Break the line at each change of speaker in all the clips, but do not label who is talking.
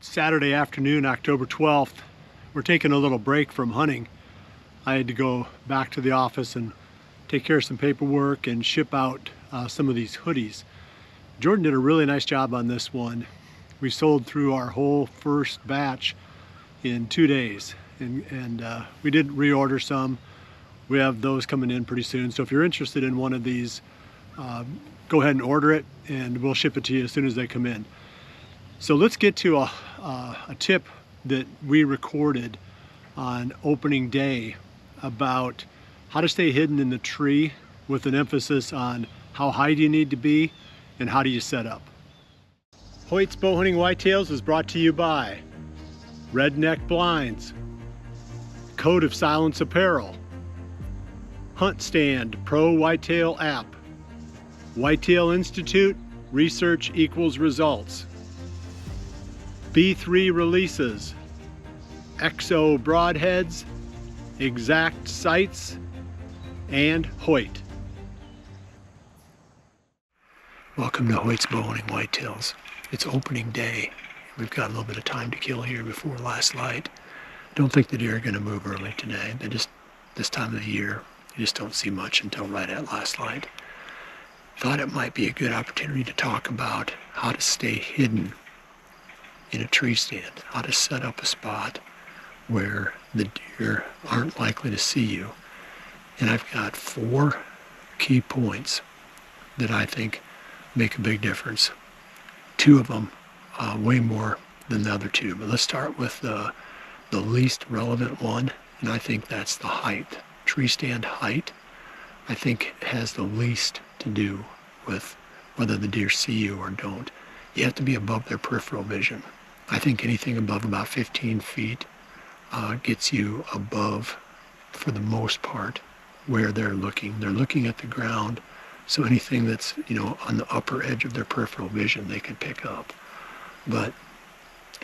Saturday afternoon, October 12th. We're taking a little break from hunting. I had to go back to the office and take care of some paperwork and ship out some of these hoodies. Jordan did a really nice job on this one. We sold through our whole first batch in 2 days, and we did reorder some. We have those coming in pretty soon. So if you're interested in one of these, go ahead and order it and we'll ship it to you as soon as they come in. So let's get to a tip that we recorded on opening day about how to stay hidden in the tree, with an emphasis on how high do you need to be and how do you set up. Hoyt's Bowhunting Whitetails is brought to you by Redneck Blinds, Code of Silence Apparel, Hunt Stand Pro Whitetail App, Whitetail Institute, Research Equals Results, B3 Releases, XO Broadheads, Exact Sights, and Hoyt. Welcome to Hoyt's Bowhunting Whitetails. It's opening day. We've got a little bit of time to kill here before last light. Don't think the deer are going to move early today. They just, this time of the year, you just don't see much until right at last light. Thought it might be a good opportunity to talk about how to stay hidden in a tree stand, how to set up a spot where the deer aren't likely to see you. And I've got 4 key points that I think make a big difference. 2 of them way more than the other 2, but let's start with the least relevant one, and I think that's the height. Tree stand height, I think, has the least to do with whether the deer see you or don't. You have to be above their peripheral vision. I think anything above about 15 feet gets you above, for the most part, where they're looking. They're looking at the ground, so anything that's, you know, on the upper edge of their peripheral vision, they can pick up. But,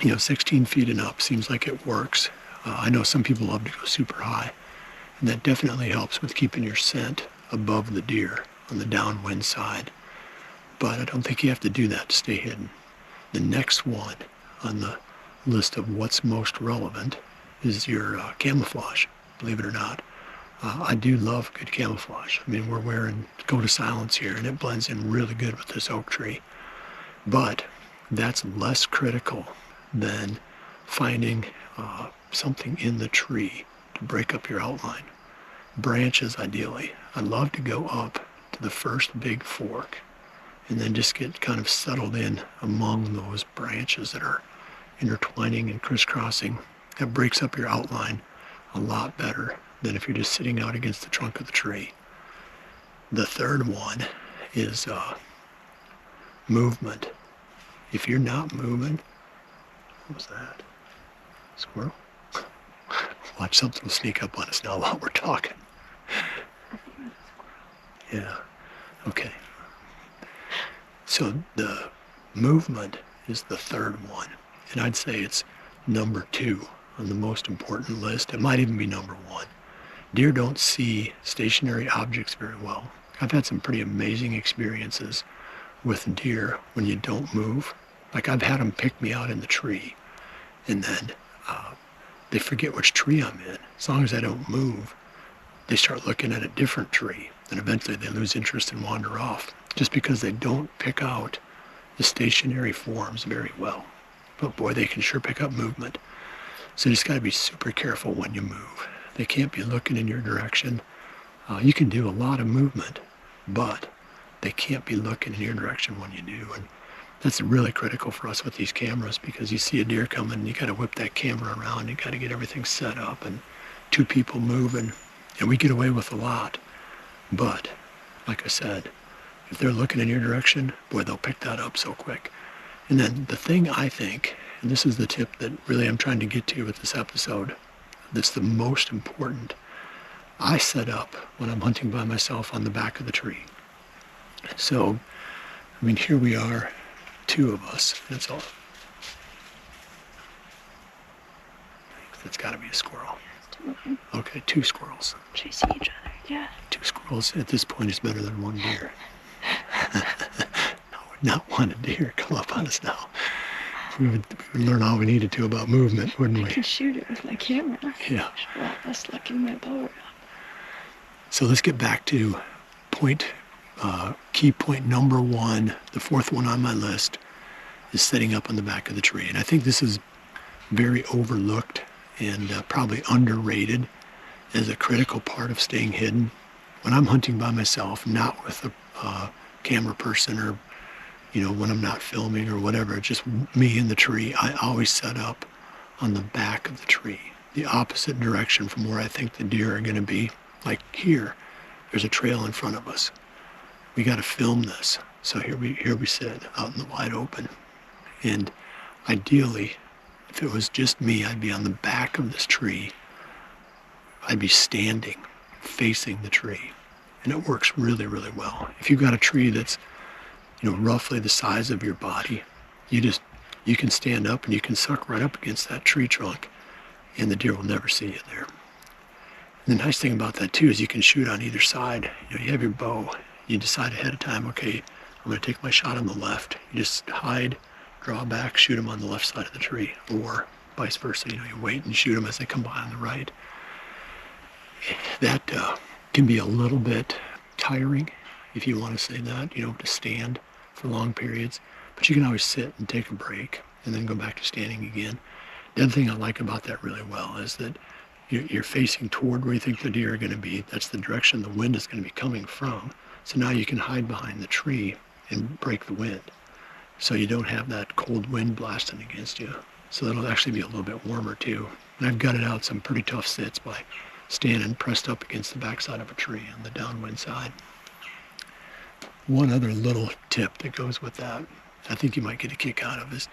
you know, 16 feet and up seems like it works. I know some people love to go super high, and that definitely helps with keeping your scent above the deer on the downwind side. But I don't think you have to do that to stay hidden. The next one on the list of what's most relevant is your camouflage, believe it or not. I do love good camouflage. I mean, we're wearing Code of Silence here, and it blends in really good with this oak tree. But that's less critical than finding something in the tree to break up your outline. Branches, ideally. I love to go up to the first big fork and then just get kind of settled in among those branches that are intertwining and crisscrossing. That breaks up your outline a lot better than if you're just sitting out against the trunk of the tree. The third one is movement. If you're not moving, what was that? Squirrel? Watch, something will sneak up on us now while we're talking. Yeah, okay. So the movement is the third one, and I'd say it's number 2 on the most important list. It might even be number 1. Deer don't see stationary objects very well. I've had some pretty amazing experiences with deer when you don't move. Like, I've had them pick me out in the tree, and then they forget which tree I'm in. As long as I don't move, they start looking at a different tree, and eventually they lose interest and wander off, just because they don't pick out the stationary forms very well. But boy, they can sure pick up movement. So you just got to be super careful when you move. They can't be looking in your direction. You can do a lot of movement, but they can't be looking in your direction when you do. And that's really critical for us with these cameras, because you see a deer coming and you got to whip that camera around. You got to get everything set up and 2 people moving, and we get away with a lot. But like I said, if they're looking in your direction, boy, they'll pick that up so quick. And then the thing I think, and this is the tip that really I'm trying to get to with this episode, that's the most important. I set up when I'm hunting by myself on the back of the tree. So, I mean, here we are, 2 of us. That's all. That's got to be a squirrel. Okay, 2 squirrels.
Chasing each other, yeah.
2 squirrels at this point is better than 1 deer. No, not want a deer come up on us now. we would learn all we needed to about movement, wouldn't we?
I can shoot it with my camera.
Yeah.
A lot less looking my bow around.
So let's get back to key point number 1, the 4th one on my list, is setting up on the back of the tree. And I think this is very overlooked and probably underrated as a critical part of staying hidden. When I'm hunting by myself, not with a camera person, or when I'm not filming or whatever, just me in the tree, I always set up on the back of the tree, the opposite direction from where I think the deer are going to be. Like here, there's a trail in front of us. We got to film this. So here we sit out in the wide open. And ideally, if it was just me, I'd be on the back of this tree. I'd be standing, facing the tree. And it works really, really well. If you've got a tree that's, roughly the size of your body, you can stand up and you can suck right up against that tree trunk, and the deer will never see you there. And the nice thing about that too is you can shoot on either side. You have your bow. You decide ahead of time, okay, I'm going to take my shot on the left. You just hide, draw back, shoot them on the left side of the tree, or vice versa. You wait and shoot them as they come by on the right. That can be a little bit tiring, if you want to say that, to stand for long periods. But you can always sit and take a break and then go back to standing again. The other thing I like about that really well is that you're facing toward where you think the deer are going to be. That's the direction the wind is going to be coming from. So now you can hide behind the tree and break the wind. So you don't have that cold wind blasting against you. So that'll actually be a little bit warmer too. And I've gutted out some pretty tough sits by standing pressed up against the backside of a tree on the downwind side. One other little tip that goes with that, I think you might get a kick out of, is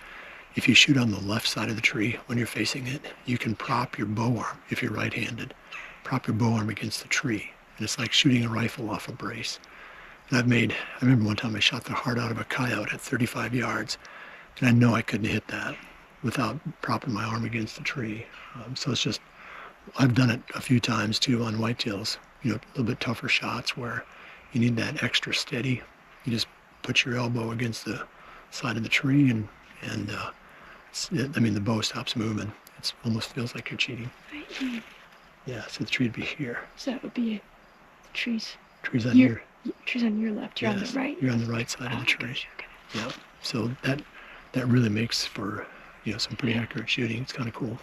if you shoot on the left side of the tree when you're facing it, you can prop your bow arm, if you're right-handed, prop your bow arm against the tree. And it's like shooting a rifle off a brace. And I remember one time I shot the heart out of a coyote at 35 yards, and I know I couldn't hit that without propping my arm against the tree. So it's just, I've done it a few times too on whitetails, a little bit tougher shots where you need that extra steady. You just put your elbow against the side of the tree and the bow stops moving. It almost feels like you're cheating.
Right.
Yeah, so the tree would be here.
So that would be trees.
Trees on your
left. You're on the right.
You're on the right side of the tree.
Okay.
Yeah. So that really makes for some pretty accurate shooting. It's kind of cool.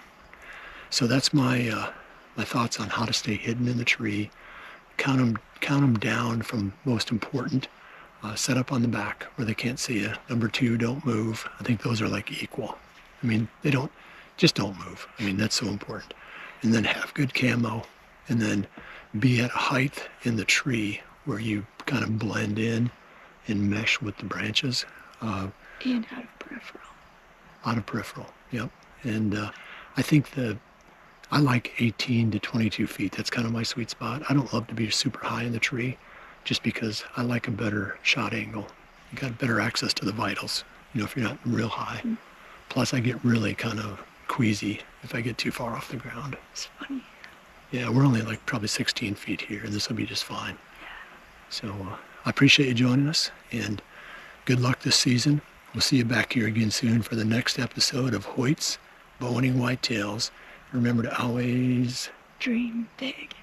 So that's my thoughts on how to stay hidden in the tree. Count them down from most important. Set up on the back where they can't see you. Number 2, don't move. I think those are like equal. Just don't move. That's so important. And then have good camo, and then be at a height in the tree where you kind of blend in and mesh with the branches.
And out of peripheral.
Out of peripheral, yep. And I think I like 18 to 22 feet. That's kind of my sweet spot. I don't love to be super high in the tree, just because I like a better shot angle. You got better access to the vitals, if you're not real high. Mm. Plus I get really kind of queasy if I get too far off the ground.
It's funny.
Yeah, we're only like probably 16 feet here, and this will be just fine. So I appreciate you joining us, and good luck this season. We'll see you back here again soon for the next episode of Hoyt's Bowhunting Whitetails. Remember to always
dream big.